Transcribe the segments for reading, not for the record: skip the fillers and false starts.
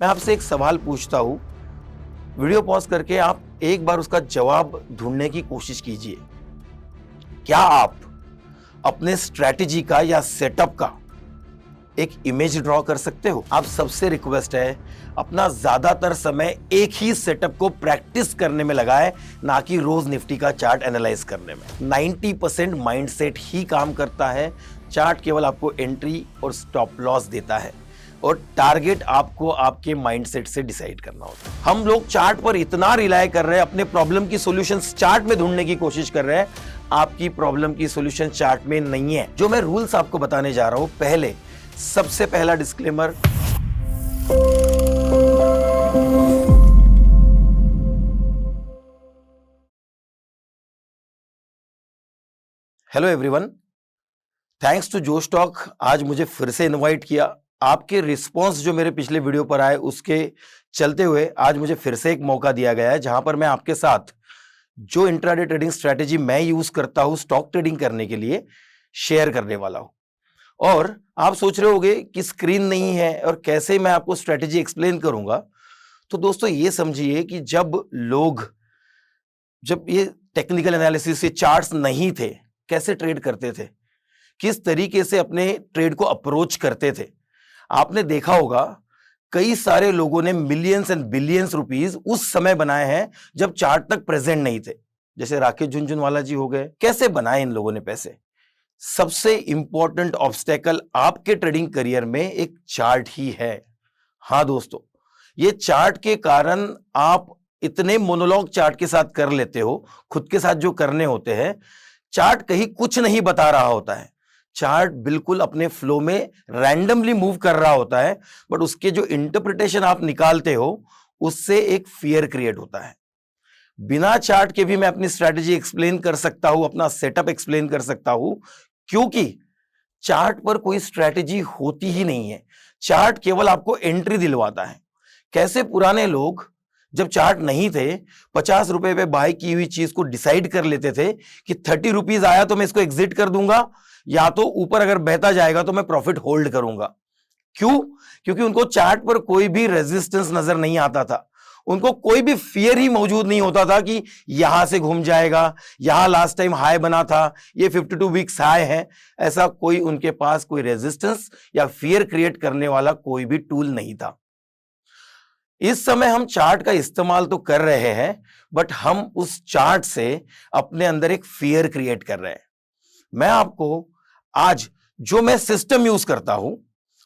मैं आपसे एक सवाल पूछता हूँ, वीडियो पॉज करके आप एक बार उसका जवाब ढूंढने की कोशिश कीजिए। क्या आप अपने स्ट्रैटेजी का या सेटअप का एक इमेज ड्रॉ कर सकते हो? आप सबसे रिक्वेस्ट है, अपना ज्यादातर समय एक ही सेटअप को प्रैक्टिस करने में लगाए, ना कि रोज निफ्टी का चार्ट एनालाइज करने में। 90% माइंडसेट ही काम करता है। चार्ट केवल आपको एंट्री और स्टॉप लॉस देता है और टारगेट आपको आपके माइंडसेट से डिसाइड करना होता है। हम लोग चार्ट पर इतना रिलाय कर रहे हैं, अपने प्रॉब्लम की सॉल्यूशन चार्ट में ढूंढने की कोशिश कर रहे हैं। आपकी प्रॉब्लम की सॉल्यूशन चार्ट में नहीं है। जो मैं रूल्स आपको बताने जा रहा हूं, पहले सबसे पहला disclaimer, hello everyone, thanks to Josh talk. आज मुझे फिर से इनवाइट किया। आपके रिस्पांस जो मेरे पिछले वीडियो पर आए, उसके चलते हुए आज मुझे फिर से एक मौका दिया गया है, जहां पर मैं आपके साथ जो इंट्राडे ट्रेडिंग स्ट्रेटेजी मैं यूज करता हूं स्टॉक ट्रेडिंग करने के लिए, शेयर करने वाला हूं। और आप सोच रहे होंगे कि स्क्रीन नहीं है और कैसे मैं आपको स्ट्रेटेजी एक्सप्लेन करूंगा। तो दोस्तों, ये समझिए कि जब ये टेक्निकल एनालिसिस से चार्ट्स नहीं थे, कैसे ट्रेड करते थे, किस तरीके से अपने ट्रेड को अप्रोच करते थे, आपने देखा होगा। कई सारे लोगों ने मिलियंस एंड बिलियंस रुपीस उस समय बनाए हैं जब चार्ट तक प्रेजेंट नहीं थे। जैसे राकेश झुनझुनवाला जी हो गए। कैसे बनाए इन लोगों ने पैसे? सबसे इंपॉर्टेंट ऑब्स्टेकल आपके ट्रेडिंग करियर में एक चार्ट ही है। हां दोस्तों, ये चार्ट के कारण आप इतने मोनोलॉग चार्ट के साथ कर लेते हो, खुद के साथ जो करने होते हैं। चार्ट कहीं कुछ नहीं बता रहा होता है, चार्ट बिल्कुल अपने फ्लो में रैंडमली मूव कर रहा होता है, बट उसके जो इंटरप्रिटेशन आप निकालते हो, उससे एक फियर क्रिएट होता है। बिना चार्ट के भी मैं अपनी स्ट्रैटेजी एक्सप्लेन कर सकता हूं, अपना सेटअप एक्सप्लेन कर सकता हूं, क्योंकि चार्ट पर कोई स्ट्रैटेजी होती ही नहीं है। चार्ट केवल आपको एंट्री दिलवाता है। कैसे पुराने लोग जब चार्ट नहीं थे, 50 रुपए पे बाय की हुई चीज को डिसाइड कर लेते थे कि 30 रुपीज आया तो मैं इसको एग्जिट कर दूंगा, या तो ऊपर अगर बहता जाएगा तो मैं प्रॉफिट होल्ड करूंगा। क्यों? क्योंकि उनको चार्ट पर कोई भी रेजिस्टेंस नजर नहीं आता था। उनको कोई भी फियर ही मौजूद नहीं होता था कि यहां से घूम जाएगा, यहां लास्ट टाइम हाई बना था, ये 52 वीक्स हाई है। ऐसा कोई उनके पास कोई रेजिस्टेंस या फियर क्रिएट करने वाला कोई भी टूल नहीं था। इस समय हम चार्ट का इस्तेमाल तो कर रहे हैं, बट हम उस चार्ट से अपने अंदर एक फियर क्रिएट कर रहे हैं। मैं आपको आज जो मैं सिस्टम यूज करता हूं,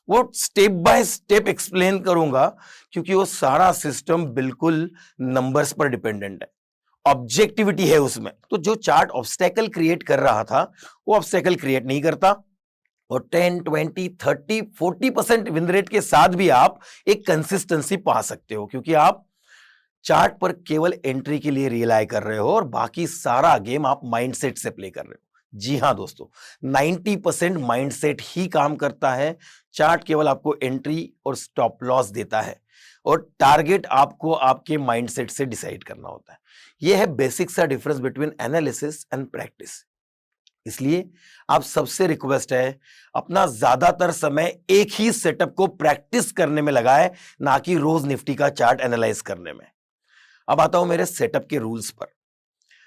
वो स्टेप बाय स्टेप एक्सप्लेन करूंगा, क्योंकि वो सारा सिस्टम बिल्कुल नंबर्स पर डिपेंडेंट है, ऑब्जेक्टिविटी है उसमें। तो जो चार्ट ऑब्स्टेकल क्रिएट कर रहा था, वो ऑब्स्टेकल क्रिएट नहीं करता। और 10, 20, 30, 40% विन रेट के साथ भी आप एक कंसिस्टेंसी पा सकते हो, क्योंकि आप चार्ट पर केवल एंट्री के लिए रिलाई कर रहे हो और बाकी सारा गेम आप माइंडसेट से प्ले कर रहे हो। जी हां दोस्तों, 90% माइंडसेट ही काम करता है। चार्ट केवल आपको एंट्री और स्टॉप लॉस देता है और टारगेट आपको आपके माइंडसेट से डिसाइड करना होता है। यह है बेसिक सा difference between analysis and practice. इसलिए आप सबसे रिक्वेस्ट है, अपना ज्यादातर समय एक ही सेटअप को प्रैक्टिस करने में लगाए, ना कि रोज निफ्टी का चार्ट एनालाइज करने में। अब आता हूं मेरे सेटअप के रूल्स पर।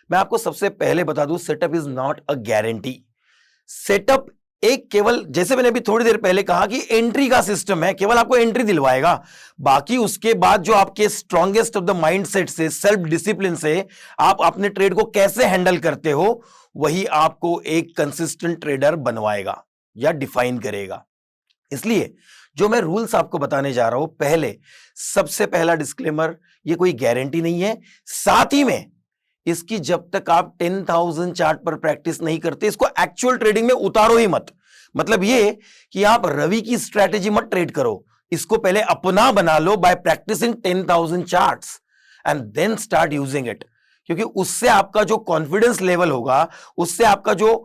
मैं आपको सबसे पहले बता दूं, setup is not a guarantee. Setup एक केवल, जैसे मैंने अभी थोड़ी देर पहले कहा, कि एंट्री का सिस्टम है, केवल आपको एंट्री दिलवाएगा। बाकी उसके बाद जो आपके स्ट्रॉन्गेस्ट ऑफ द माइंडसेट से, सेल्फ डिसिप्लिन से आप अपने ट्रेड को कैसे हैंडल करते हो, वही आपको एक कंसिस्टेंट ट्रेडर बनवाएगा या डिफाइन करेगा। इसलिए जो मैं रूल्स आपको बताने जा रहा हूं, पहले सबसे पहला डिस्क्लेमर, ये कोई गारंटी नहीं है। साथ ही में इसकी जब तक आप 10,000 चार्ट पर प्रैक्टिस नहीं करते, इसको एक्चुअल ट्रेडिंग में उतारो ही मत। मतलब ये कि आप रवि की स्ट्रैटेजी मत ट्रेड करो, इसको पहले अपना बना लो by practicing 10,000 charts and then start using it. क्योंकि उससे आपका जो कॉन्फिडेंस लेवल होगा, उससे आपका जो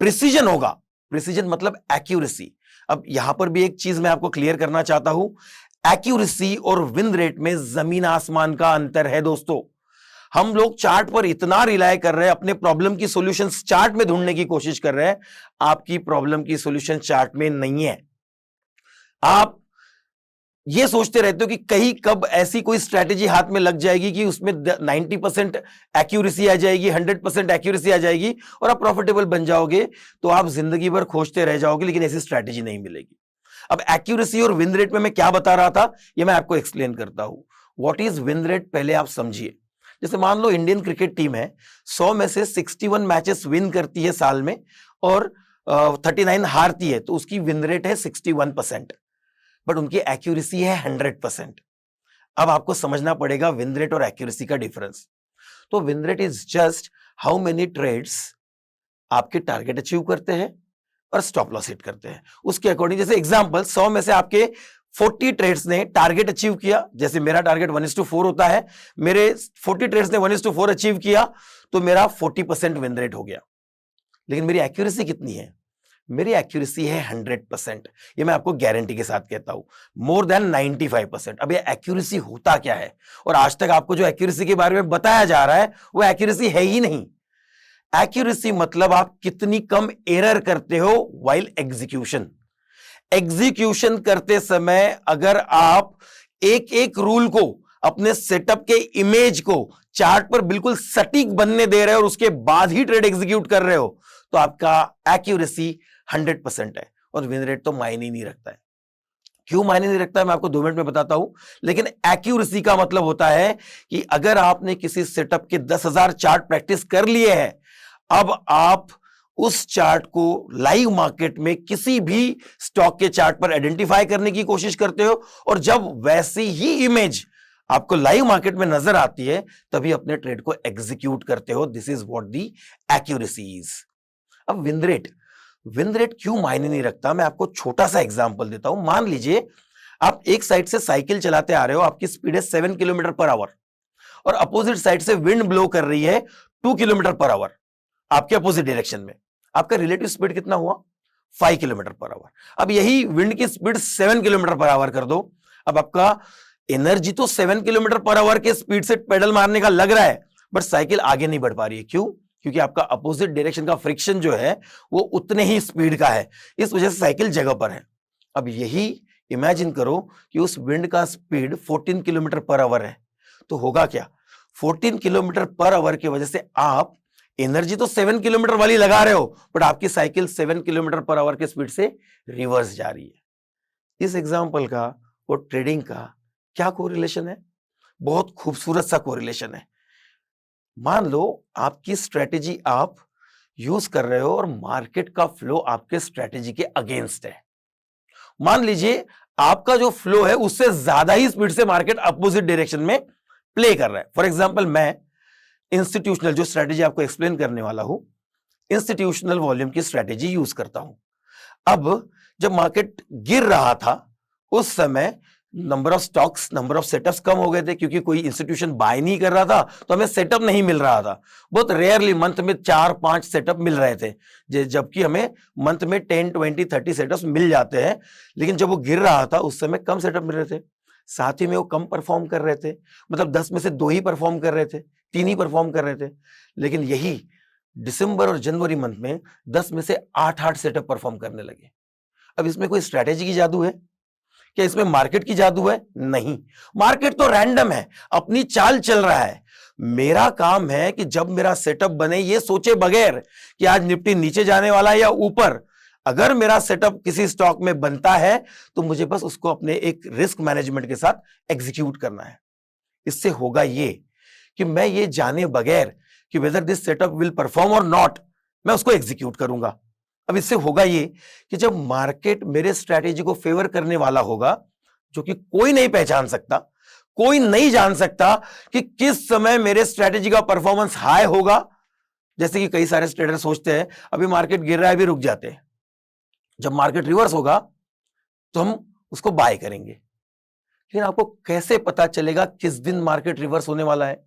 प्रिसीजन होगा, प्रिसीजन मतलब एक्यूरेसी। अब यहां पर भी एक चीज मैं आपको क्लियर करना चाहता हूं, एक्यूरेसी और विन रेट में जमीन आसमान का अंतर है दोस्तों। हम लोग चार्ट पर इतना रिलाय कर रहे हैं, अपने प्रॉब्लम की सॉल्यूशन चार्ट में ढूंढने की कोशिश कर रहे हैं। आपकी प्रॉब्लम की सॉल्यूशन चार्ट में नहीं है। आप ये सोचते रहते हो कि कहीं कब ऐसी कोई स्ट्रैटेजी हाथ में लग जाएगी कि उसमें 90% एक्यूरेसी आ जाएगी, 100% एक्यूरेसी आ जाएगी और आप प्रॉफिटेबल बन जाओगे, तो आप जिंदगी भर खोजते रह जाओगे, लेकिन ऐसी स्ट्रैटेजी नहीं मिलेगी। अब एक्यूरेसी और विन रेट में मैं क्या बता रहा था, ये मैं आपको एक्सप्लेन करता हूं। व्हाट इज विन रेट पहले आप समझिए। जैसे मान लो इंडियन क्रिकेट टीम है, 100 में से 61 मैचेस विन करती है साल में और 39 हारती है, तो उसकी विन रेट है 61%, बट उनकी एक्यूरेसी है 100%। अब आपको समझना पड़ेगा विन रेट और एक्यूरेसी का डिफरेंस। तो win rate is just how many trades आपके टारगेट अचीव करते हैं और स्टॉप लॉस हिट करते हैं, उसके अकॉर्डिंग। जैसे एग्जांपल, 100 में से आपके 40 ट्रेड्स ने टारगेट अचीव किया, जैसे मेरा टारगेट 1:4 होता है, मेरे 40 ट्रेड्स ने 1:4 अचीव किया, तो मेरा 40% विन रेट हो गया। लेकिन मेरी एक्यूरेसी कितनी है? मेरी एक्यूरेसी है 100%। ये मैं आपको गारंटी के साथ कहता हूं, मोर देन 95%। अब ये एक्यूरेसी होता क्या है? और आज तक आपको जो एक्यूरेसी के बारे में बताया जा रहा है वो एक्यूरेसी है ही नहीं। एक्यूरेसी मतलब आप कितनी कम एरर करते हो व्हाइल एग्जीक्यूशन। एग्जीक्यूशन करते समय अगर आप एक एक रूल को, अपने सेटअप के इमेज को चार्ट पर बिल्कुल सटीक बनने दे रहे हो और उसके बाद ही ट्रेड एग्जीक्यूट कर रहे हो, तो आपका एक्यूरेसी 100% है और विन रेट तो मायने ही नहीं रखता है। क्यों मायने नहीं रखता है मैं आपको 2 मिनट में बताता हूं। लेकिन एक्यूरेसी का मतलब होता है कि अगर आपने किसी सेटअप के 10,000 चार्ट प्रैक्टिस कर लिए हैं, अब आप उस चार्ट को लाइव मार्केट में किसी भी स्टॉक के चार्ट पर आइडेंटिफाई करने की कोशिश करते हो, और जब वैसी ही इमेज आपको लाइव मार्केट में नजर आती है तभी अपने ट्रेड को एग्जीक्यूट करते हो। This is what the accuracy is. अब विन रेट क्यों मायने नहीं रखता, मैं आपको छोटा सा एग्जांपल देता हूं। मान लीजिए आप एक साइड से साइकिल चलाते आ रहे हो, आपकी स्पीड है 7 किलोमीटर पर आवर और अपोजिट साइड से विंड ब्लो कर रही है 2 किलोमीटर पर आवर आपके अपोजिट डायरेक्शन में। आपका रिलेटिव स्पीड कितना हुआ? 5 किलोमीटर पर आवर। अब यही विंड की स्पीड 7 किलोमीटर पर आवर कर दो, अब आपका एनर्जी तो 7 किलोमीटर पर आवर के स्पीड से पेडल मारने का लग रहा है, बट साइकिल आगे नहीं बढ़ पा रही है। क्यों? क्योंकि आपका अपोजिट डायरेक्शन का फ्रिक्शन जो है वो उतने ही स्पीड का है, इस वजह से साइकिल जगह पर है। अब यही इमेजिन करो कि उस विंड का स्पीड 14 किलोमीटर पर आवर है, तो होगा क्या? 14 किलोमीटर पर आवर की वजह से आप एनर्जी तो 7 किलोमीटर वाली लगा रहे हो, बट आपकी साइकिल 7 किलोमीटर पर आवर के स्पीड से रिवर्स जा रही है। इस एग्जाम्पल का और ट्रेडिंग का क्या कोरिलेशन है? बहुत खूबसूरत सा कोरिलेशन है। मान लो आपकी स्ट्रेटेजी आप यूज कर रहे हो और मार्केट का फ्लो आपके स्ट्रेटेजी के अगेंस्ट है। मान लीजिए आपका जो फ्लो है उससे ज्यादा ही स्पीड से मार्केट अपोजिट डायरेक्शन में प्ले कर रहा है। फॉर एग्जांपल, मैं इंस्टीट्यूशनल जो स्ट्रेटेजी आपको एक्सप्लेन करने वाला हूं, इंस्टीट्यूशनल वॉल्यूम की स्ट्रेटेजी यूज करता हूं। अब जब मार्केट गिर रहा था उस समय number of stocks, number of setups कम हो गए थे, क्योंकि कोई इंस्टीट्यूशन बाय नहीं कर रहा था, तो हमें सेटअप नहीं मिल रहा था। बहुत रेयरली मंथ में 4-5 सेटअप मिल रहे थे, जबकि हमें मंथ में 10, 20, 30 सेटअप्स मिल जाते हैं। लेकिन जब वो गिर रहा था उस समय कम सेटअप मिल रहे थे, साथ ही में वो कम परफॉर्म कर रहे थे। मतलब 10 में से 2 ही परफॉर्म कर रहे थे, 3 ही परफॉर्म कर रहे थे। लेकिन यही दिसंबर और जनवरी मंथ में 10 में से 8-8 सेटअप परफॉर्म करने लगे। अब इसमें कोई स्ट्रैटेजी की जादू है क्या? इसमें मार्केट की जादू है? नहीं, मार्केट तो रैंडम है, अपनी चाल चल रहा है। मेरा काम है कि जब मेरा सेटअप बने ये सोचे बगैर कि आज निफ्टी नीचे जाने वाला है या ऊपर, अगर मेरा सेटअप किसी स्टॉक में बनता है तो मुझे बस उसको अपने एक रिस्क मैनेजमेंट के साथ एग्जीक्यूट करना है। इससे होगा ये कि मैं ये जाने बगैर कि whether this setup will perform और नॉट, मैं उसको एग्जीक्यूट करूंगा। अब इससे होगा ये कि जब मार्केट मेरे स्ट्रैटेजी को फेवर करने वाला होगा, जो कि कोई नहीं पहचान सकता, कोई नहीं जान सकता कि किस समय मेरे स्ट्रैटेजी का परफॉर्मेंस हाई होगा। जैसे कि कई सारे ट्रेडर सोचते हैं अभी मार्केट गिर रहा है, अभी रुक जाते हैं, जब मार्केट रिवर्स होगा तो हम उसको बाय करेंगे। लेकिन आपको कैसे पता चलेगा किस दिन मार्केट रिवर्स होने वाला है?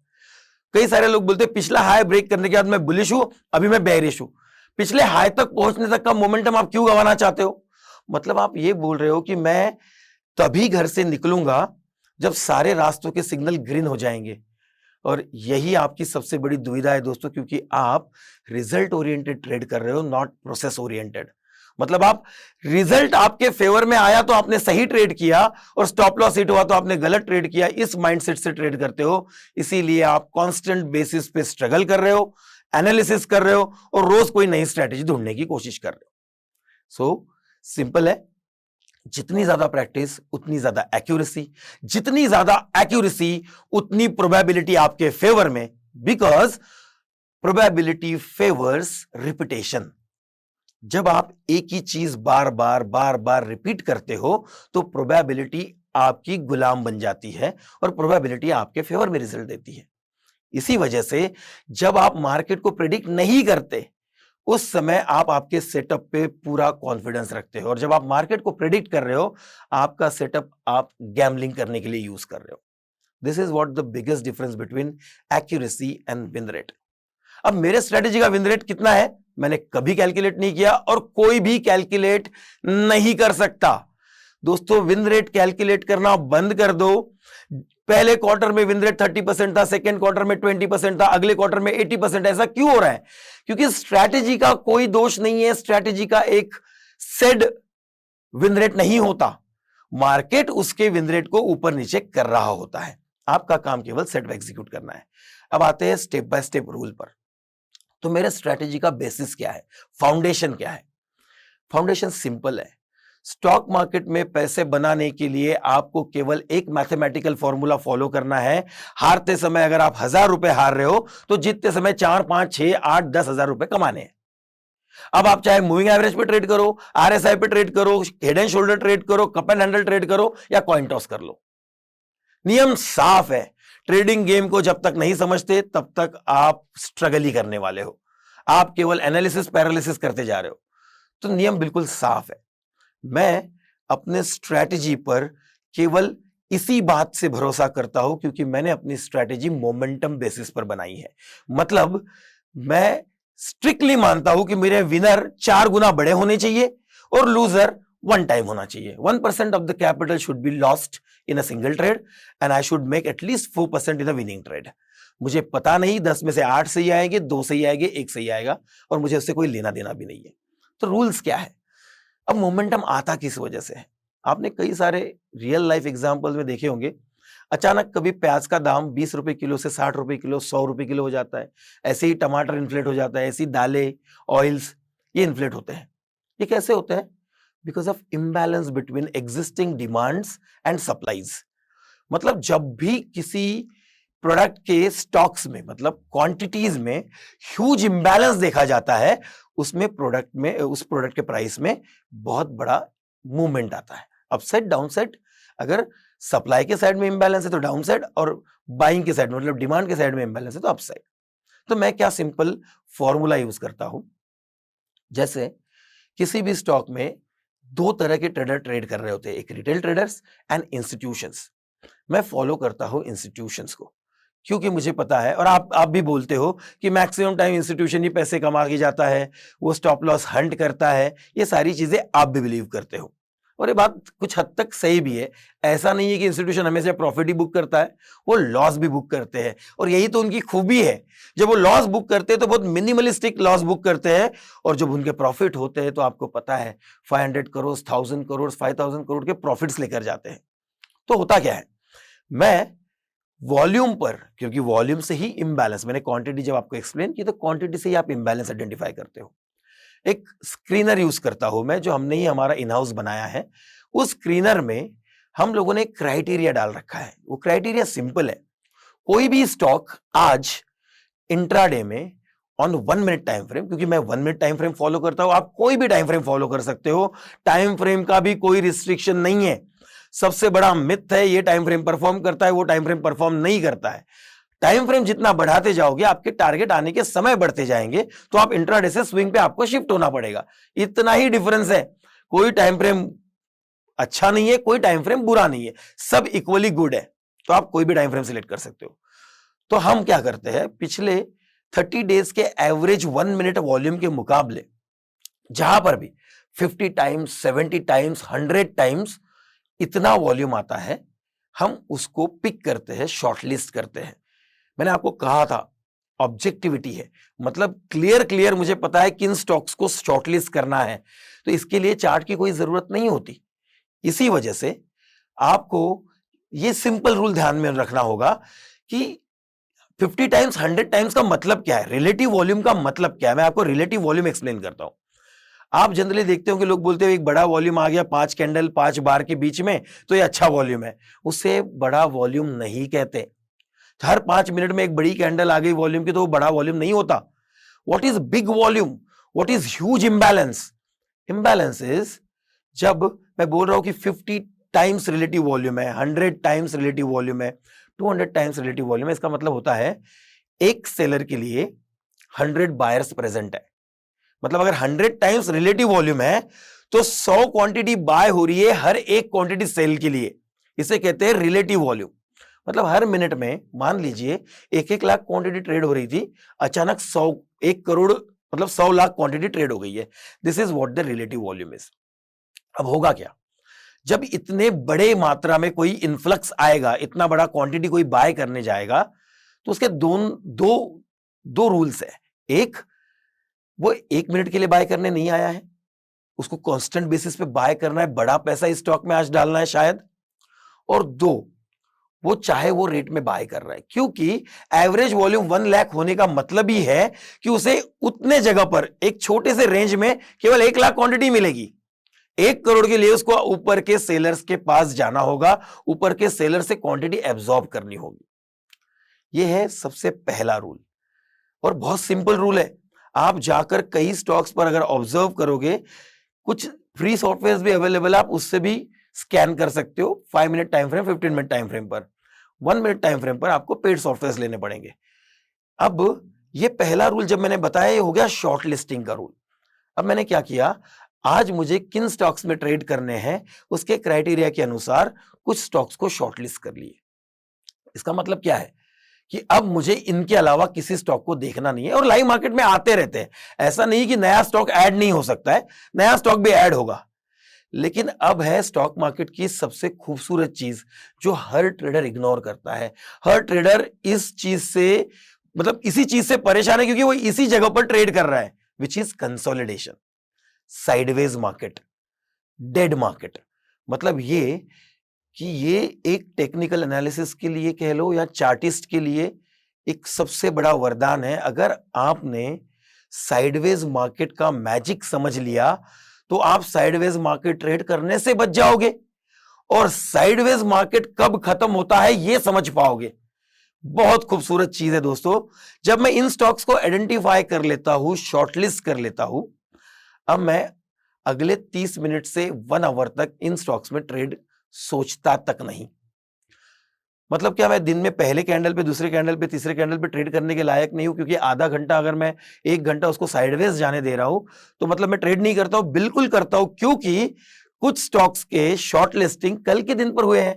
कई सारे लोग बोलते हैं पिछला हाई ब्रेक करने के बाद मैं बुलिश हूं, अभी मैं बेयरिश हूं। पिछले हाई तक पहुंचने तक का मोमेंटम आप क्यों गंवाना चाहते हो? मतलब आप ये बोल रहे हो कि मैं तभी घर से निकलूंगा जब सारे रास्तों के सिग्नल ग्रीन हो जाएंगे। और यही आपकी सबसे बड़ी दुविधा है दोस्तों, क्योंकि आप रिजल्ट ओरिएंटेड ट्रेड कर रहे हो, नॉट प्रोसेस ओरिएंटेड। मतलब आप रिजल्ट आपके फेवर में आया तो आपने सही ट्रेड किया और स्टॉप लॉस हिट हुआ तो आपने गलत ट्रेड किया, इस माइंडसेट से ट्रेड करते हो। इसीलिए आप कांस्टेंट बेसिस पे स्ट्रगल कर रहे हो, एनालिसिस कर रहे हो और रोज कोई नई स्ट्रेटेजी ढूंढने की कोशिश कर रहे हो। सो सिंपल है, जितनी ज्यादा प्रैक्टिस उतनी ज्यादा एक्यूरेसी, जितनी ज्यादा एक्यूरेसी उतनी प्रोबेबिलिटी आपके फेवर में, बिकॉज प्रोबेबिलिटी फेवर्स रिपीटेशन। जब आप एक ही चीज बार बार रिपीट करते हो तो प्रोबेबिलिटी आपकी गुलाम बन जाती है और प्रोबेबिलिटी आपके फेवर में रिजल्ट देती है। इसी वजह से जब आप मार्केट को प्रेडिक्ट नहीं करते उस समय आप आपके सेटअप पे पूरा कॉन्फिडेंस रखते हो, और जब आप मार्केट को प्रेडिक्ट कर रहे हो आपका सेटअप आप गैम्बलिंग करने के लिए यूज कर रहे हो। This is what the biggest difference between accuracy and win rate. अब मेरे स्ट्रेटेजी का विन रेट कितना है मैंने कभी कैलकुलेट नहीं किया और कोई भी कैलकुलेट नहीं कर सकता। दोस्तों, विन रेट कैलकुलेट करना बंद कर दो। पहले क्वार्टर में विन रेट 30% था, सेकेंड क्वार्टर में 20% था, अगले क्वार्टर में 80%। ऐसा क्यों हो रहा है? क्योंकि स्ट्रैटेजी का कोई दोष नहीं है, स्ट्रैटेजी का एक सेड विन रेट नहीं होता, मार्केट उसके विन रेट को ऊपर नीचे कर रहा होता है। आपका काम केवल सेट एग्जीक्यूट करना है। अब आते हैं स्टेप बाय स्टेप रूल पर। तो मेरे स्ट्रैटेजी का बेसिस क्या है, फाउंडेशन क्या है? फाउंडेशन सिंपल है। स्टॉक मार्केट में पैसे बनाने के लिए आपको केवल एक मैथमेटिकल फॉर्मूला फॉलो करना है। हारते समय अगर आप 1000 रुपए हार रहे हो तो जीतते समय 4, 5, 6, 8, 10,000 रुपए कमाने हैं। अब आप चाहे मूविंग एवरेज पे ट्रेड करो, आरएसआई पे ट्रेड करो, हेड एंड शोल्डर ट्रेड करो, कप एंड हैंडल ट्रेड करो या कॉइन टॉस कर लो, नियम साफ है। ट्रेडिंग गेम को जब तक नहीं समझते तब तक आप स्ट्रगल ही करने वाले हो, आप केवल एनालिसिस पैरालिसिस करते जा रहे हो। तो नियम बिल्कुल साफ है। मैं अपने स्ट्रैटेजी पर केवल इसी बात से भरोसा करता हूं क्योंकि मैंने अपनी स्ट्रैटेजी मोमेंटम बेसिस पर बनाई है। मतलब मैं स्ट्रिक्टली मानता हूं कि मेरे विनर 4 गुना बड़े होने चाहिए और लूजर 1 टाइम होना चाहिए। 1% of the capital should be lost in a single trade and I should make at least 4% in a winning trade. मुझे पता नहीं 10 में से 8 सही आएंगे, 2 सही आएंगे, 1 सही आएगा और मुझे उससे कोई लेना देना भी नहीं है। तो रूल्स क्या है? अब मोमेंटम आता किस वजह से है? आपने कई सारे रियल लाइफ एग्जांपल्स में देखे होंगे। अचानक कभी प्याज का दाम 20 रुपए किलो से 60 रुपए किलो, 100 रुपए किलो हो जाता है। ऐसे ही टमाटर इन्फ्लेट हो जाता है, ऐसी दालें, ऑयल्स ये इन्फ्लेट होते हैं। ये कैसे होते हैं? Because of imbalance between existing demands and supplies. मतलब जब भी किसी प्रोडक्ट के स्टॉक्स में, मतलब क्वांटिटीज में ह्यूज इंबैलेंस देखा जाता है, उसमें उस प्रोडक्ट के प्राइस में बहुत बड़ा मूवमेंट आता है, अपसाइड डाउनसाइड। अगर सप्लाई के साइड में इंबैलेंस है तो डाउनसाइड, और बाइंग के साइड में मतलब डिमांड के साइड में इंबैलेंस है तो अपसाइड। तो मैं क्या सिंपल फॉर्मूला यूज करता हूं, जैसे किसी भी स्टॉक में 2 तरह के ट्रेडर ट्रेड कर रहे होते हैं, एक रिटेल ट्रेडर्स एंड इंस्टीट्यूशंस। मैं फॉलो करता हूं इंस्टीट्यूशंस को क्योंकि मुझे पता है, और आप भी बोलते हो कि मैक्सिमम टाइम इंस्टीट्यूशन ही पैसे कमा के जाता है, वो स्टॉप लॉस हंट करता है, ये सारी चीजें आप भी बिलीव करते हो और ये बात कुछ हद तक सही भी है। ऐसा नहीं है कि इंस्टीट्यूशन हमेशा प्रॉफिट ही बुक करता है, वो लॉस भी बुक करते हैं और यही तो उनकी खूबी है। जब वो लॉस बुक करते हैं तो बहुत मिनिमलिस्टिक लॉस बुक करते हैं, और जब उनके प्रॉफिट होते हैं तो आपको पता है 500 करोड़, 1000 करोड़, 5000 करोड़ के प्रॉफिट्स लेकर जाते हैं। तो होता क्या है, मैं वॉल्यूम पर, क्योंकि वॉल्यूम से ही इंबैलेंस, मैंने क्वांटिटी जब आपको एक्सप्लेन की तो क्वांटिटी से ही आप इंबैलेंस आइडेंटिफाई करते हो। एक स्क्रीनर यूज करता हूं मैं, जो हमने ही हमारा इन हाउस बनाया है। उस स्क्रीनर में हम लोगों ने क्राइटेरिया डाल रखा है। वो क्राइटेरिया सिंपल है, कोई भी स्टॉक आज इंट्राडे में ऑन 1 मिनट टाइम फ्रेम, क्योंकि मैं 1 मिनट टाइम फ्रेम फॉलो करता हूं, आप कोई भी टाइम फ्रेम फॉलो कर सकते हो, टाइम फ्रेम का भी कोई रिस्ट्रिक्शन नहीं है। सबसे बड़ा मिथ है ये टाइम फ्रेम परफॉर्म करता है, वो टाइम फ्रेम परफॉर्म नहीं करता है। टाइम फ्रेम जितना बढ़ाते जाओगे आपके टारगेट आने के समय बढ़ते जाएंगे, तो आप इंट्राडे से स्विंग पे आपको शिफ्ट होना पड़ेगा। इतना ही डिफरेंस है। कोई टाइम फ्रेम अच्छा नहीं है, कोई टाइम फ्रेम बुरा नहीं है, सब इक्वली गुड है। तो आप कोई भी टाइम फ्रेम सिलेक्ट कर सकते हो। तो हम क्या करते हैं, पिछले 30 डेज के एवरेज 1 मिनट वॉल्यूम के मुकाबले जहां पर भी 50 टाइम्स, 70 टाइम्स, 100 टाइम्स इतना वॉल्यूम आता है, हम उसको पिक करते हैं, शॉर्टलिस्ट करते हैं। मैंने आपको कहा था ऑब्जेक्टिविटी है, मतलब क्लियर मुझे पता है किन स्टॉक्स को शॉर्टलिस्ट करना है, तो इसके लिए चार्ट की कोई जरूरत नहीं होती। इसी वजह से आपको ये सिंपल रूल ध्यान में रखना होगा कि 50 टाइम्स 100 टाइम्स का मतलब क्या है, रिलेटिव वॉल्यूम का मतलब क्या है। मैं आपको रिलेटिव वॉल्यूम एक्सप्लेन करता हूं। आप जनरली देखते हो कि लोग बोलते हो एक बड़ा वॉल्यूम आ गया 5 कैंडल 5 बार के बीच में, तो ये अच्छा वॉल्यूम है। उसे बड़ा वॉल्यूम नहीं कहते। हर 5 मिनट में एक बड़ी कैंडल आ गई वॉल्यूम की, तो वो बड़ा वॉल्यूम नहीं होता। What is big volume, what is huge imbalance? Imbalance is जब मैं बोल रहा हूं कि 50 टाइम्स रिलेटिव वॉल्यूम है, 100 टाइम्स रिलेटिव वॉल्यूम है, 200 टाइम्स रिलेटिव वॉल्यूम है, इसका मतलब होता है एक सेलर के लिए 100 बायर्स प्रेजेंट है। मतलब अगर 100 टाइम्स रिलेटिव वॉल्यूम है तो 100 क्वांटिटी बाय हो रही है हर एक क्वांटिटी सेल के लिए। इसे कहते हैं रिलेटिव वॉल्यूम। मतलब हर मिनट में मान लीजिए 1 लाख क्वांटिटी ट्रेड हो रही थी, अचानक 1 करोड़ मतलब 100 लाख क्वांटिटी ट्रेड हो गई है। This is what the relative volume is. अब होगा क्या, जब इतने बड़े मात्रा में कोई इन्फ्लक्स आएगा, इतना बड़ा क्वांटिटी कोई बाय करने जाएगा, तो उसके दो रूल्स है। एक, वो 1 मिनट के लिए बाय करने नहीं आया है, उसको कांस्टेंट बेसिस पे बाय करना है, बड़ा पैसा इस स्टॉक में आज डालना है शायद। और 2, वो चाहे वो रेट में बाय कर रहा है, क्योंकि एवरेज वॉल्यूम 1 लाख होने का मतलब ही है कि उसे उतने जगह पर एक छोटे से रेंज में केवल 1 लाख क्वांटिटी मिलेगी। 1 करोड़ के लिए उसको ऊपर के सेलर्स के पास जाना होगा, ऊपर के सेलर से क्वांटिटी एब्जॉर्ब करनी होगी। यह है सबसे पहला रूल, और बहुत सिंपल रूल है। आप जाकर कई स्टॉक्स पर अगर ऑब्जर्व करोगे, कुछ फ्री सॉफ्टवेयर भी अवेलेबल है, आप उससे भी स्कैन कर सकते हो। 5 minute time frame, 15 minute time frame पर, 1 मिनट टाइम फ्रेम पर आपको पेड सॉफ्टवेयर लेने पड़ेंगे। अब ये पहला रूल जब मैंने बताया, ये हो गया शॉर्ट लिस्टिंग का रूल। अब मैंने क्या किया, आज मुझे किन स्टॉक्स में ट्रेड करने हैं उसके क्राइटेरिया के अनुसार कुछ स्टॉक्स को शॉर्टलिस्ट कर लिए। इसका मतलब क्या है कि अब मुझे इनके अलावा किसी स्टॉक को देखना नहीं है, और लाइव मार्केट में आते रहते हैं। ऐसा नहीं कि नया स्टॉक ऐड नहीं हो सकता है, नया स्टॉक भी ऐड होगा। लेकिन अब है स्टॉक मार्केट की सबसे खूबसूरत चीज जो हर ट्रेडर इग्नोर करता है। हर ट्रेडर इस चीज से मतलब इसी चीज से परेशान है, क्योंकि वो इसी जगह पर ट्रेड कर रहा है, which is consolidation, sideways market, dead market. मतलब ये कि ये एक टेक्निकल एनालिसिस के लिए कह लो या चार्टिस्ट के लिए एक सबसे बड़ा वरदान है। अगर आपने साइडवेज मार्केट का मैजिक समझ लिया तो आप साइडवेज मार्केट ट्रेड करने से बच जाओगे, और साइडवेज मार्केट कब खत्म होता है ये समझ पाओगे। बहुत खूबसूरत चीज है दोस्तों। जब मैं इन स्टॉक्स को आइडेंटिफाई कर लेता हूं, शॉर्टलिस्ट कर लेता हूं, अब मैं अगले 30 मिनट से 1 आवर तक इन स्टॉक्स में ट्रेड सोचता तक नहीं। मतलब क्या, मैं दिन में पहले कैंडल पे, दूसरे कैंडल पे, तीसरे कैंडल पे ट्रेड करने के लायक नहीं हूं, क्योंकि आधा घंटा अगर मैं 1 घंटा उसको साइडवेज जाने दे रहा हूं तो मतलब मैं ट्रेड नहीं करता हूं? बिल्कुल करता हूं, क्योंकि कुछ स्टॉक्स के शॉर्ट लिस्टिंग कल के दिन पर हुए हैं,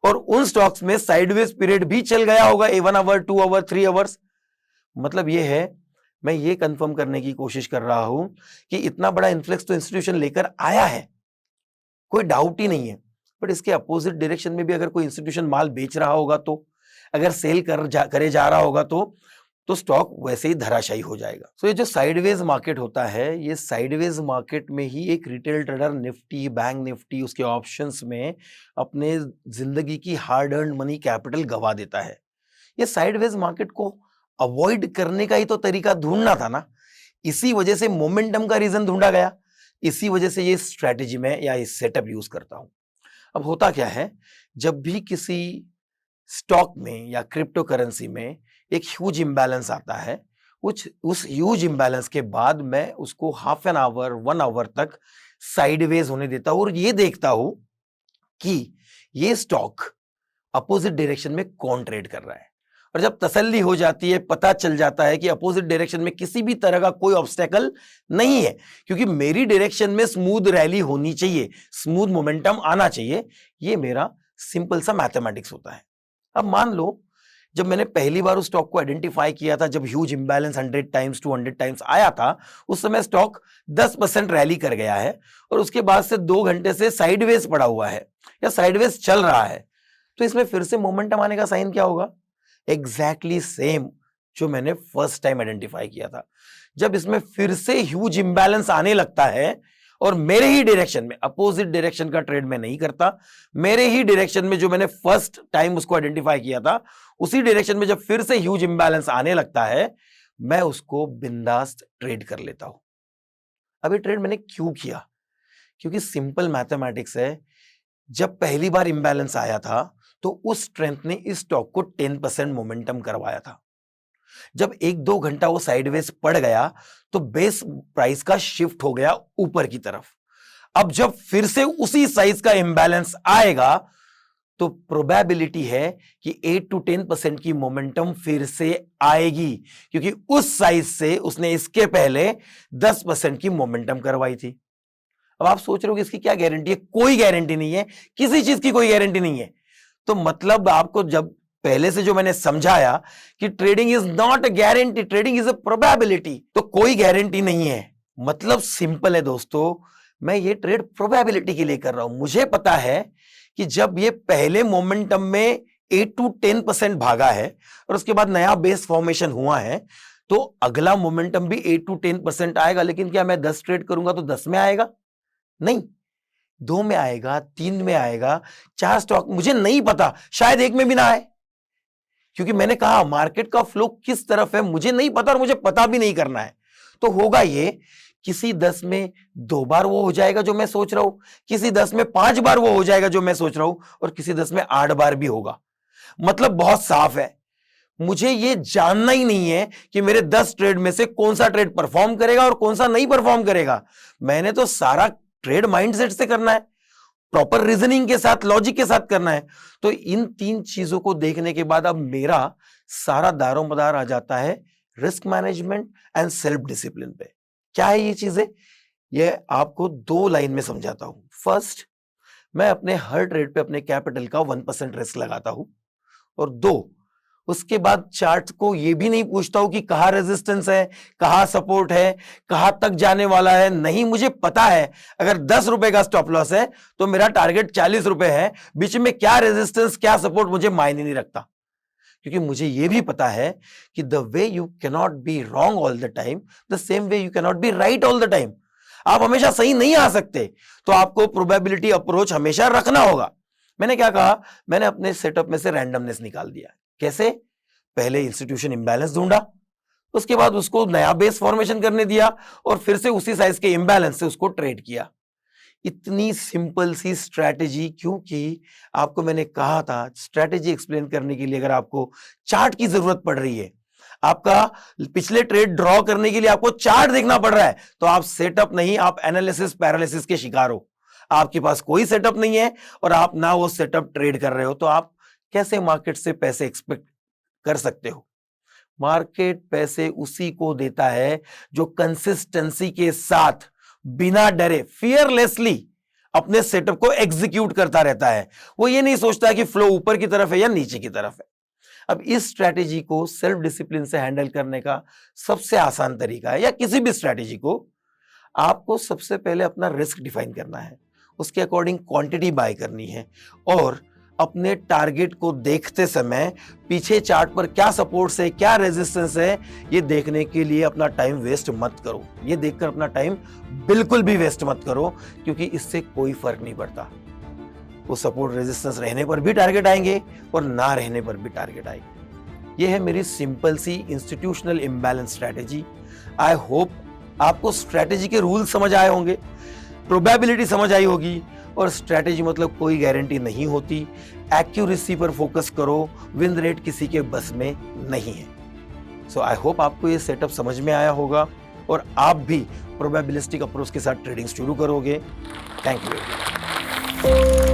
और उन स्टॉक्स में साइडवेज पीरियड भी चल गया होगा, 1 आवर, 2 आवर, 3 आवर्स। मतलब यह है, मैं ये कंफर्म करने की कोशिश कर रहा हूं कि इतना बड़ा इन्फ्लेक्स तो इंस्टीट्यूशन लेकर आया है, कोई डाउट ही नहीं है। बट इसके अपोजिट डायरेक्शन में भी अगर कोई इंस्टीट्यूशन माल बेच रहा होगा, तो अगर सेल करे जा रहा होगा, तो स्टॉक वैसे ही धराशायी हो जाएगा। सो ये जो साइडवेज मार्केट होता है, ये साइडवेज मार्केट में ही एक retail trader Nifty, bank Nifty, उसके ऑप्शंस में अपने जिंदगी की हार्ड अर्न मनी कैपिटल गवा देता है। ये साइडवेज मार्केट को अवॉइड करने का ही तो तरीका ढूंढना था ना। इसी वजह से मोमेंटम का रीजन ढूंढा गया, इसी वजह से ये स्ट्रेटेजी में या ये सेटअप यूज करता हूं। अब होता क्या है, जब भी किसी स्टॉक में या क्रिप्टो करेंसी में एक ह्यूज इंबैलेंस आता है, उस ह्यूज इंबैलेंस के बाद मैं उसको हाफ एन आवर, 1 आवर तक साइडवेज होने देता हूं, और ये देखता हूं कि ये स्टॉक अपोजिट डायरेक्शन में कौन ट्रेड कर रहा है। और जब तसल्ली हो जाती है, पता चल जाता है कि अपोजिट डायरेक्शन में किसी भी तरह का कोई ऑब्स्टेकल नहीं है, क्योंकि मेरी डायरेक्शन में स्मूथ रैली होनी चाहिए, स्मूथ मोमेंटम आना चाहिए, ये मेरा सिंपल सा मैथमेटिक्स होता है। अब मान लो, जब मैंने पहली बार उस स्टॉक को आइडेंटिफाई किया था, जब ह्यूज इंबैलेंस 100 टाइम्स 200 टाइम्स आया था, उस समय स्टॉक 10% रैली कर गया है, और उसके बाद से 2 घंटे से साइडवेज पड़ा हुआ है या साइडवेज चल रहा है। तो इसमें फिर से मोमेंटम आने का साइन क्या होगा? एग्जैक्टली सेम, जो मैंने फर्स्ट टाइम आइडेंटिफाई किया था। जब इसमें फिर से ह्यूज इंबैलेंस आने लगता है और मेरे ही डायरेक्शन में, अपोजिट डायरेक्शन का ट्रेड मैं नहीं करता, मेरे ही डायरेक्शन में जो मैंने फर्स्ट टाइम उसको आइडेंटिफाई किया था, उसी डायरेक्शन में जब फिर से ह्यूज इंबैलेंस आने लगता है, मैं उसको बिंदास ट्रेड कर लेता हूं। अब ये ट्रेड मैंने क्यों किया? क्योंकि सिंपल मैथमेटिक्स है। जब पहली बार इंबैलेंस आया था तो उस स्ट्रेंथ ने इस स्टॉक को 10% मोमेंटम करवाया था। जब 1-2 घंटा वो साइडवेज पड़ गया तो बेस प्राइस का शिफ्ट हो गया ऊपर की तरफ। अब जब फिर से उसी साइज का इंबैलेंस आएगा तो प्रोबेबिलिटी है कि 8 to 10% की मोमेंटम फिर से आएगी, क्योंकि उस साइज से उसने इसके पहले 10% की मोमेंटम करवाई थी। अब आप सोच रहे हो कि इसकी क्या गारंटी है? कोई गारंटी नहीं है, किसी चीज की कोई गारंटी नहीं है। तो मतलब आपको जब पहले से जो मैंने समझाया कि trading is not a guarantee, trading is a probability, तो कोई गारंटी नहीं है। मतलब सिंपल है दोस्तों, मैं ये ट्रेड प्रोबेबिलिटी के लिए कर रहा हूं। मुझे पता है कि जब ये पहले मोमेंटम में 8 to 10% भागा है और उसके बाद नया बेस फॉर्मेशन हुआ है, तो अगला मोमेंटम भी 8 to 10% आएगा। लेकिन क्या मैं 10 ट्रेड करूंगा तो 10 में आएगा? नहीं, 2 में आएगा, 3 में आएगा, 4 स्टॉक, मुझे नहीं पता, शायद 1 में भी ना आए, क्योंकि मैंने कहा मार्केट का फ्लो किस तरफ है मुझे नहीं पता और मुझे पता भी नहीं करना है। तो होगा ये, किसी 10 में 2 बार वो हो जाएगा जो मैं सोच रहा हूं, किसी 10 में 5 बार वो हो जाएगा जो मैं सोच रहा हूं, और किसी 10 में 8 बार भी होगा। मतलब बहुत साफ है, मुझे ये जानना ही नहीं है कि मेरे 10 ट्रेड में से कौन सा ट्रेड परफॉर्म करेगा और कौन सा नहीं परफॉर्म करेगा। मैंने तो सारा ट्रेड माइंडसेट से करना है, प्रॉपर रीजनिंग के साथ, लॉजिक के साथ करना है। तो इन 3 चीजों को देखने के बाद अब मेरा सारा दारोमदार आ जाता है risk management and self discipline पे। क्या है ये चीजें? ये आपको 2 लाइन में समझाता हूं। फर्स्ट, मैं अपने हर ट्रेड पे अपने कैपिटल का 1% रिस्क लगाता हूं, और 2, उसके बाद चार्ट को ये भी नहीं पूछता हूं कि कहां रेजिस्टेंस है, कहां सपोर्ट है, कहां तक जाने वाला है। नहीं, मुझे पता है अगर 10 रुपए का स्टॉप लॉस है तो मेरा टारगेट 40 रुपए है। बीच में क्या रेजिस्टेंस क्या सपोर्ट मुझे मायने नहीं रखता, क्योंकि मुझे यह भी पता है कि the way you cannot be wrong all the time, the same way you cannot be right all the time. आप हमेशा सही नहीं आ सकते, तो आपको प्रोबेबिलिटी अप्रोच हमेशा रखना होगा। मैंने क्या कहा, मैंने अपने सेटअप में से रैंडमनेस निकाल दिया। कैसे? पहले इंस्टीट्यूशन इंबैलेंस ढूंढा, उसके बाद उसको नया बेस फॉर्मेशन करने दिया, और फिर से उसी साइज के इंबैलेंस से उसको ट्रेड किया। इतनी सिंपल सी स्ट्रैटेजी, क्योंकि आपको मैंने कहा था स्ट्रैटेजी एक्सप्लेन करने के लिए अगर आपको चार्ट की जरूरत पड़ रही है, आपका पिछले ट्रेड ड्रॉ करने के लिए आपको चार्ट देखना पड़ रहा है, तो आप सेटअप नहीं, आप एनालिसिस पैरालिसिस के शिकार हो। आपके पास कोई सेटअप नहीं है और आप ना वो सेटअप ट्रेड कर रहे हो, तो आप कैसे मार्केट से पैसे एक्सपेक्ट कर सकते हो? मार्केट पैसे उसी को देता है जो कंसिस्टेंसी के साथ, बिना डरे, फियरलेसली अपने सेटअप को एग्जीक्यूट करता रहता है। वो ये नहीं सोचता कि फ्लो ऊपर की तरफ है या नीचे की तरफ है। अब इस स्ट्रैटेजी को सेल्फ डिसिप्लिन से हैंडल करने का सबसे आसान तरीका है, या किसी भी स्ट्रैटेजी को, आपको सबसे पहले अपना रिस्क डिफाइन करना है, उसके अकॉर्डिंग क्वांटिटी बाय करनी है, और अपने टारगेट को देखते समय पीछे चार्ट पर क्या सपोर्ट्स है, क्या रेजिस्टेंस है, ये देखने के लिए अपना टाइम वेस्ट मत करो। ये देखकर अपना टाइम बिल्कुल भी वेस्ट मत करो, क्योंकि इससे कोई फर्क नहीं पड़ता। वो सपोर्ट रेजिस्टेंस रहने पर भी टारगेट आएंगे और ना रहने पर भी टारगेट आएंगे। ये है मेरी सिंपल सी institutional imbalance strategy. I hope आपको स्ट्रैटेजी के रूल समझ आए होंगे, प्रोबेबिलिटी समझ आई होगी, और स्ट्रैटेजी मतलब कोई गारंटी नहीं होती। एक्यूरेसी पर फोकस करो, विन रेट किसी के बस में नहीं है। सो आई होप आपको ये सेटअप समझ में आया होगा और आप भी प्रोबेबिलिस्टिक अप्रोच के साथ ट्रेडिंग शुरू करोगे। Thank you.